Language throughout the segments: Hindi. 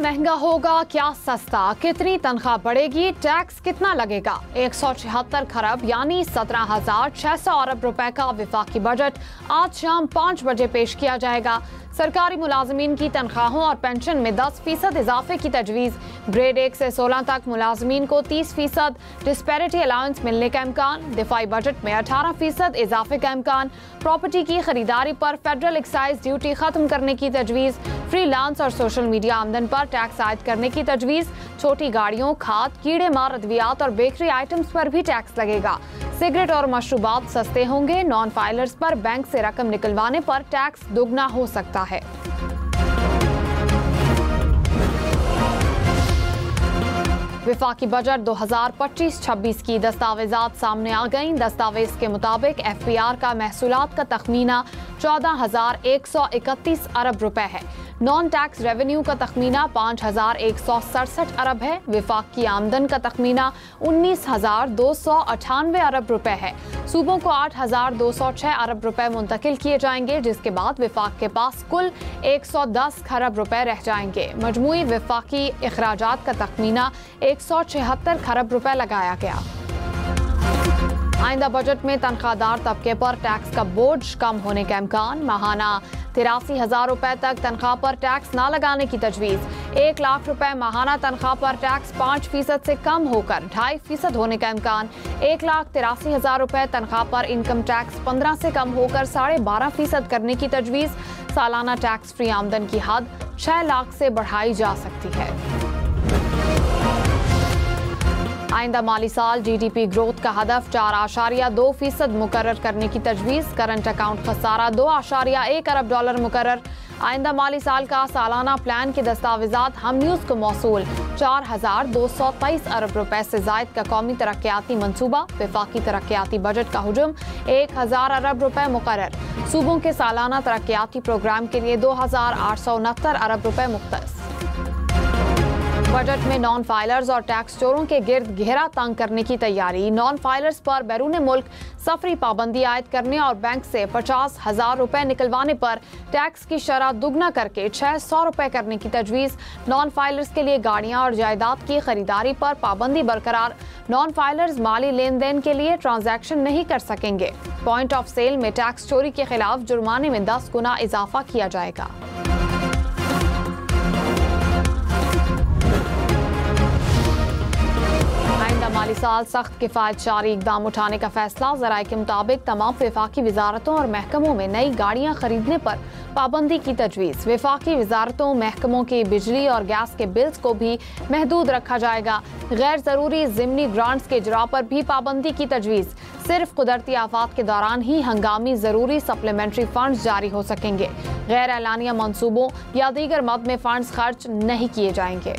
महंगा होगा क्या सस्ता, कितनी तनख्वाह बढ़ेगी, टैक्स कितना लगेगा। 176 खरब यानी 17,600 अरब रुपए का विफाकी बजट आज शाम 5 बजे पेश किया जाएगा। सरकारी मुलाजमीन की तनख्वाहों और पेंशन में 10% इजाफे की तजवीज़। ग्रेड 1 से 16 तक मुलाजमीन को 30% डिस्पैरिटी अलाउंस मिलने का इम्कान। दिफाई बजट में 18% इजाफे का इम्कान। प्रॉपर्टी की खरीदारी पर फेडरल एक्साइज ड्यूटी खत्म करने की तजवीज़। फ्रीलांस और सोशल मीडिया आमदन पर टैक्स आयद करने की तजवीज़। छोटी गाड़ियों, खाद, कीड़े मार अद्वियात और बेकरी आइटम्स पर भी टैक्स लगेगा। सिगरेट और मशरूबात सस्ते होंगे। नॉन फाइलर्स पर बैंक से रकम निकलवाने पर टैक्स दोगुना हो सकता है। विफाकी बजट 2025-26 की दस्तावेजात सामने आ गईं। दस्तावेज के मुताबिक FPR का महसूलात का तखमीना 14,131 अरब रुपए है। नॉन टैक्स रेवेन्यू का तखमीना 5,167 अरब है। विफाक की आमदन का तखमीना 19,298 अरब रुपए है। सूबों को 8,206 अरब रुपए मुंतकिल किए जाएंगे, जिसके बाद विफाक के पास कुल 110 खरब रुपए रह जाएंगे। मजमूई विफाकी अखराजात का तखमीना 176 खरब रुपए लगाया गया। आइंदा बजट में तनख्वाहदार तबके पर टैक्स का बोझ कम होने का इम्कान। माहाना 83,000 रुपए तक तनख्वाह पर टैक्स न लगाने की तजवीज़। 1 लाख रुपए माहाना तनख्वाह पर टैक्स 5% से कम होकर 2.5% होने का इम्कान। 1,83,000 रुपए तनख्वाह पर इनकम टैक्स 15 से कम होकर 12.5% करने की तजवीज़। सालाना टैक्स फ्री आमदन की हद 6 लाख से बढ़ाई जा सकती है। आइंदा माली साल GDP ग्रोथ का हदफ 4.2% मुकर्रर करने की तजवीज़। करंट अकाउंट खसारा 2.1 अरब डॉलर मुकर्रर। आइंदा माली साल का सालाना प्लान के दस्तावेजात हम न्यूज़ को मौसूल। 4,223 अरब रुपए से जायद का कौमी तरक्याती मनसूबा। विफाकी तरक्याती बजट का हुजूम 1,000 अरब रुपए मुकर्रर। सूबों के सालाना तरक्याती प्रोग्राम के लिए 2,869 अरब रुपए मुख्तस। बजट में नॉन फाइलर्स और टैक्स चोरों के गिर्द घेरा तंग करने की तैयारी। नॉन फाइलर्स पर बैरून मुल्क सफरी पाबंदी आयद करने और बैंक से 50,000 रुपए निकलवाने पर टैक्स की शरह दुगना करके 600 रुपए करने की तजवीज़। नॉन फाइलर्स के लिए गाड़ियां और जायदाद की खरीदारी पर पाबंदी बरकरार। नॉन फाइलर्स माली लेन देन के लिए ट्रांजैक्शन नहीं कर सकेंगे। पॉइंट ऑफ सेल में टैक्स चोरी के खिलाफ जुर्माने में 10 गुना इजाफा किया जाएगा। माली साल सख्त किफायत जारी इकदाम उठाने का फैसला। ज़राए के मुताबिक तमाम विफाकी वजारतों और महकमों में नई गाड़ियां खरीदने पर पाबंदी की तजवीज़। विफाकी वजारतों महकमों की बिजली और गैस के बिल्स को भी महदूद रखा जाएगा। गैर ज़रूरी ज़िमनी ग्रांट्स के इजरा पर भी पाबंदी की तजवीज़। सिर्फ कुदरती आफात के दौरान ही हंगामी ज़रूरी सप्लीमेंट्री फंड्स जारी हो सकेंगे। गैर एलानिया मनसूबों या दीगर मद में फंड्स खर्च नहीं किए जाएंगे।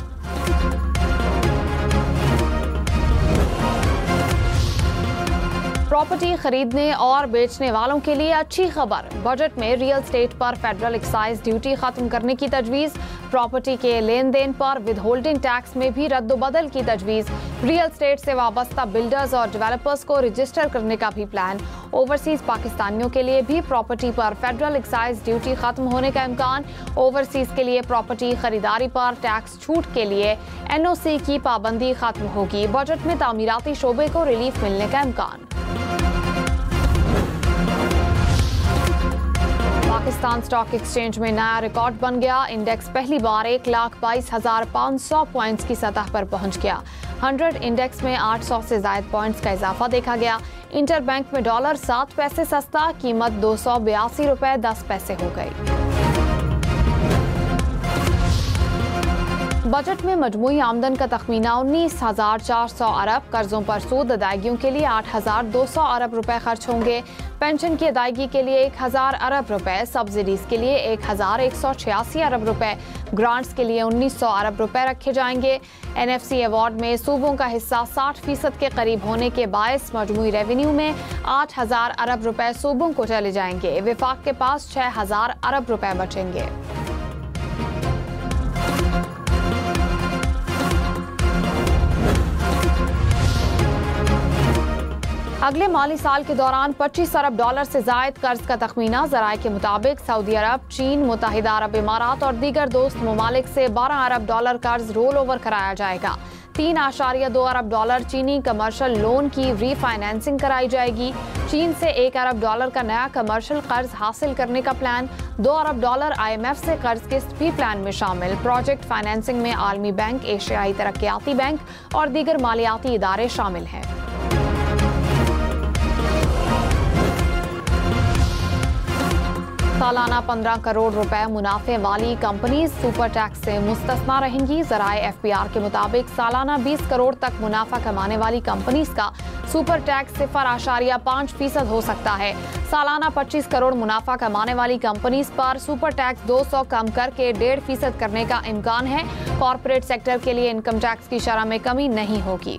प्रॉपर्टी खरीदने और बेचने वालों के लिए अच्छी खबर। बजट में रियल एस्टेट पर फेडरल एक्साइज ड्यूटी खत्म करने की तजवीज़। प्रॉपर्टी के लेन देन पर विदहोल्डिंग टैक्स में भी रद्दोबदल की तजवीज़। रियल एस्टेट से वाबस्ता बिल्डर्स और डेवलपर्स को रजिस्टर करने का भी प्लान। ओवरसीज पाकिस्तानियों के लिए भी प्रॉपर्टी पर फेडरल एक्साइज ड्यूटी खत्म होने का इम्कान। ओवरसीज के लिए प्रॉपर्टी खरीदारी पर टैक्स छूट के लिए NOC की पाबंदी खत्म होगी। बजट में तामीराती शोबे को रिलीफ मिलने का इम्कान। पाकिस्तान स्टॉक एक्सचेंज में नया रिकॉर्ड बन गया। इंडेक्स पहली बार 1,22,500 पॉइंट्स की सतह पर पहुंच गया। 100 इंडेक्स में 800 से ज्यादा पॉइंट्स का इजाफा देखा गया। इंटरबैंक में डॉलर 7 पैसे सस्ता, कीमत 282 रुपए 10 पैसे हो गई। बजट में मजमूई आमदन का तखमीना 19,400 अरब। कर्जों पर सूद अदायगियों के लिए 8,200 अरब रुपए खर्च होंगे। पेंशन की अदायगी के लिए 1,000 अरब रुपए। सब्सिडीज के लिए 1,186 अरब रुपए। ग्रांट्स के लिए 1,900 अरब रुपए रखे जाएंगे। NFC अवार्ड में सूबों का हिस्सा 60% के करीब होने के बायस मजमूई रेवेन्यू में 8,000 अरब रुपए सूबों को चले जाएंगे। विफाक के पास 6,000 अरब रुपए बचेंगे। अगले माली साल के दौरान 25 अरब डॉलर से जायद कर्ज का तखमीना। ज़राए के मुताबिक सऊदी अरब, चीन, मुत्तहिदा अरब इमारात और दीगर दोस्त ममालिक से 12 अरब डॉलर कर्ज रोल ओवर कराया जाएगा। 3.2 अरब डॉलर चीनी कमर्शियल लोन की रीफाइनेंसिंग कराई जाएगी। चीन से 1 अरब डॉलर का नया कमर्शियल कर्ज हासिल करने का प्लान। 2 अरब डॉलर IMF से कर्ज किस्त भी प्लान में शामिल। प्रोजेक्ट फाइनेंसिंग में आलमी बैंक, एशियाई तरक्याती बैंक और दीगर मालियाती इदारे शामिल हैं। सालाना 15 करोड़ रुपए मुनाफे वाली कंपनीज सुपर टैक्स से मुस्तस्ना रहेंगी। ज़राए FBR के मुताबिक सालाना 20 करोड़ तक मुनाफा कमाने वाली कंपनीज का सुपर टैक्स 0.5% हो सकता है। सालाना 25 करोड़ मुनाफा कमाने वाली कंपनीज पर सुपर टैक्स 200 कम करके 1.5% करने का इम्कान है। कॉर्पोरेट सेक्टर के लिए इनकम टैक्स की शरह में कमी नहीं होगी।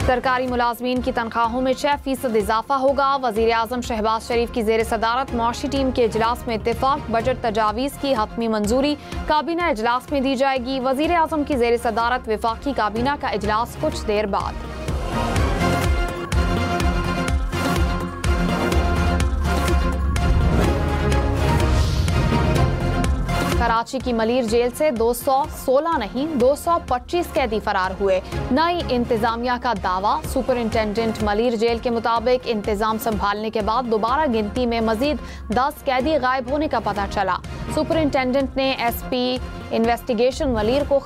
सरकारी मुलाजमीन की तनख्वाहों में 6% इजाफा होगा। वज़ीर आज़म शहबाज शरीफ की ज़ेर सदारत मौशी टीम के इजलास में इत्तेफाक। बजट तजावीज़ की हतमी मंजूरी काबीना इजलास में दी जाएगी। वज़ीर आज़म की ज़ेर सदारत वफाकी काबीना का इजलास कुछ देर बाद। कराची की मलीर जेल से 216 नहीं 225 कैदी फरार हुए। नई इंतजामिया का दावा। सुपरिंटेंडेंट मलीर जेल के मुताबिक इंतजाम संभालने के बाद दोबारा गिनती में मजीद 10 कैदी गायब होने का पता चला। सुपरिंटेंडेंट ने SP इन्वेस्टिगेशन मलीर को